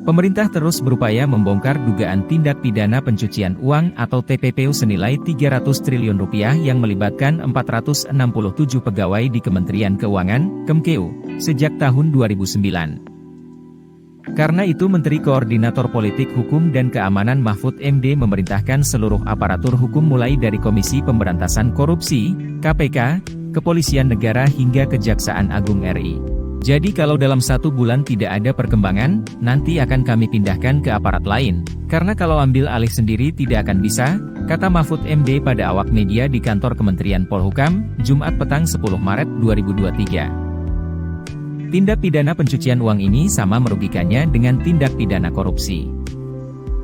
Pemerintah terus berupaya membongkar dugaan tindak pidana pencucian uang atau TPPU senilai 300 triliun rupiah yang melibatkan 467 pegawai di Kementerian Keuangan, Kemkeu, sejak tahun 2009. Karena itu Menteri Koordinator Politik Hukum dan Keamanan Mahfud MD memerintahkan seluruh aparatur hukum mulai dari Komisi Pemberantasan Korupsi, KPK, Kepolisian Negara hingga Kejaksaan Agung RI. Jadi kalau dalam 1 bulan tidak ada perkembangan, nanti akan kami pindahkan ke aparat lain. Karena kalau ambil alih sendiri tidak akan bisa, kata Mahfud MD pada awak media di kantor Kementerian Polhukam, Jumat petang 10 Maret 2023. Tindak pidana pencucian uang ini sama merugikannya dengan tindak pidana korupsi.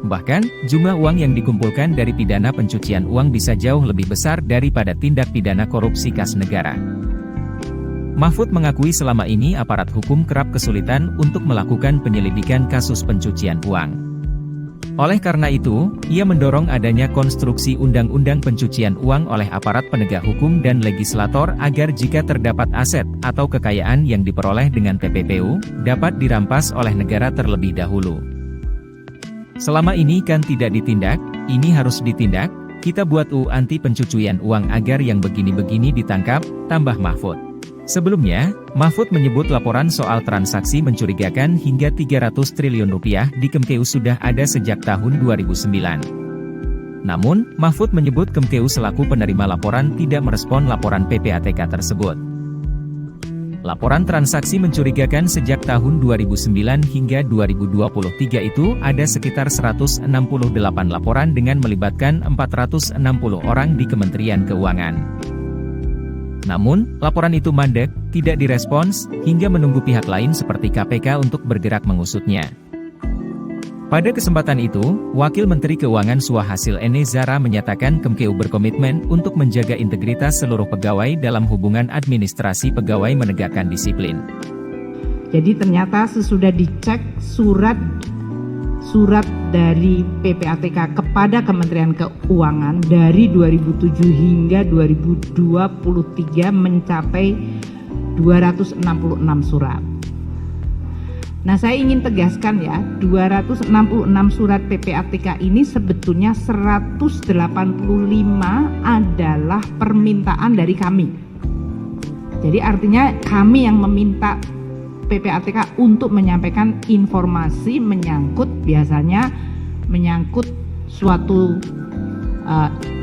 Bahkan, jumlah uang yang dikumpulkan dari pidana pencucian uang bisa jauh lebih besar daripada tindak pidana korupsi kas negara. Mahfud mengakui selama ini aparat hukum kerap kesulitan untuk melakukan penyelidikan kasus pencucian uang. Oleh karena itu, ia mendorong adanya konstruksi undang-undang pencucian uang oleh aparat penegak hukum dan legislator agar jika terdapat aset atau kekayaan yang diperoleh dengan TPPU, dapat dirampas oleh negara terlebih dahulu. Selama ini kan tidak ditindak, ini harus ditindak, kita buat UU anti pencucian uang agar yang begini-begini ditangkap, tambah Mahfud. Sebelumnya, Mahfud menyebut laporan soal transaksi mencurigakan hingga 300 triliun rupiah di Kemkeu sudah ada sejak tahun 2009. Namun, Mahfud menyebut Kemkeu selaku penerima laporan tidak merespon laporan PPATK tersebut. Laporan transaksi mencurigakan sejak tahun 2009 hingga 2023 itu ada sekitar 168 laporan dengan melibatkan 460 orang di Kementerian Keuangan. Namun, laporan itu mandek, tidak direspons, hingga menunggu pihak lain seperti KPK untuk bergerak mengusutnya. Pada kesempatan itu, Wakil Menteri Keuangan Suhasil Ene Zara menyatakan Kemkeu berkomitmen untuk menjaga integritas seluruh pegawai dalam hubungan administrasi pegawai menegakkan disiplin. Jadi ternyata sesudah dicek surat dari PPATK kepada Kementerian Keuangan dari 2007 hingga 2023 mencapai 266 surat. Nah, saya ingin tegaskan ya, 266 surat PPATK ini sebetulnya 185 adalah permintaan dari kami. Jadi artinya kami yang meminta PPATK untuk menyampaikan informasi biasanya menyangkut suatu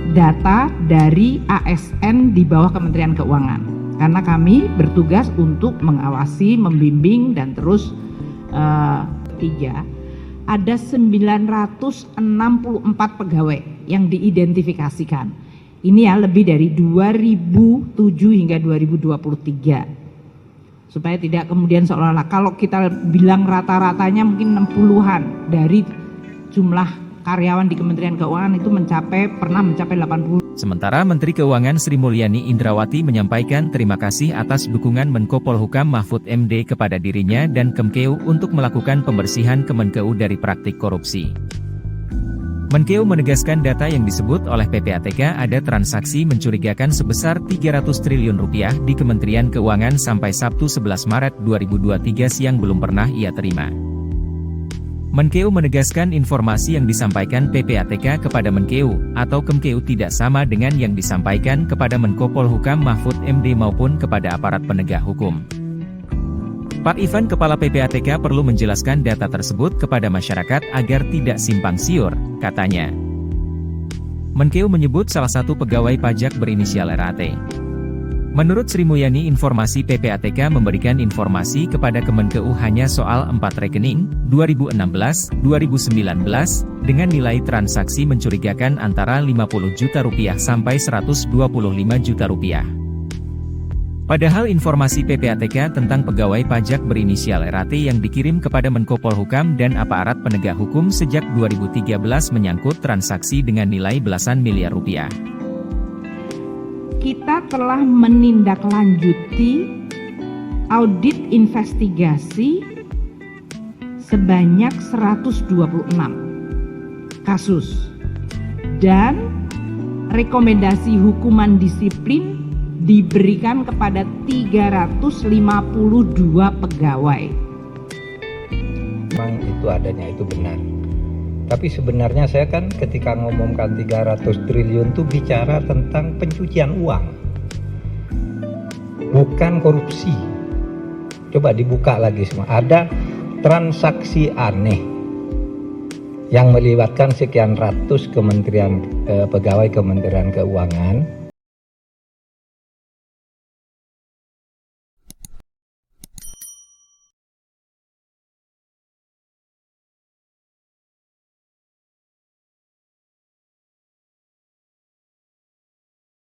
data dari ASN di bawah Kementerian Keuangan. Karena kami bertugas untuk mengawasi, membimbing, dan terus ada 964 pegawai yang diidentifikasikan. Ini ya lebih dari 2007 hingga 2023. Supaya tidak kemudian seolah-olah kalau kita bilang rata-ratanya mungkin 60-an dari jumlah karyawan di Kementerian Keuangan itu pernah mencapai 80. Sementara Menteri Keuangan Sri Mulyani Indrawati menyampaikan terima kasih atas dukungan Menko Polhukam Mahfud MD kepada dirinya dan Kemkeu untuk melakukan pembersihan Kemenkeu dari praktik korupsi. Menkeu menegaskan data yang disebut oleh PPATK ada transaksi mencurigakan sebesar 300 triliun rupiah di Kementerian Keuangan sampai Sabtu 11 Maret 2023 siang belum pernah ia terima. Menkeu menegaskan informasi yang disampaikan PPATK kepada Menkeu atau Kemkeu tidak sama dengan yang disampaikan kepada Menko Polhukam Mahfud MD maupun kepada aparat penegak hukum. Pak Ivan Kepala PPATK perlu menjelaskan data tersebut kepada masyarakat agar tidak simpang siur, katanya. Menkeu menyebut salah satu pegawai pajak berinisial RAT. Menurut Sri Mulyani informasi PPATK memberikan informasi kepada Kemenkeu hanya soal 4 rekening, 2016, 2019, dengan nilai transaksi mencurigakan antara 50 juta rupiah sampai 125 juta rupiah. Padahal informasi PPATK tentang pegawai pajak berinisial RAT yang dikirim kepada Menko Polhukam dan aparat penegak hukum sejak 2013 menyangkut transaksi dengan nilai belasan miliar rupiah. Kita telah menindaklanjuti audit investigasi sebanyak 126 kasus dan rekomendasi hukuman disiplin diberikan kepada 352 pegawai. memang itu adanya, itu benar. Tapi sebenarnya saya kan ketika ngomongkan 300 triliun itu bicara tentang pencucian uang, bukan korupsi. Coba dibuka lagi semua, ada transaksi aneh yang melibatkan sekian ratus pegawai Kementerian Keuangan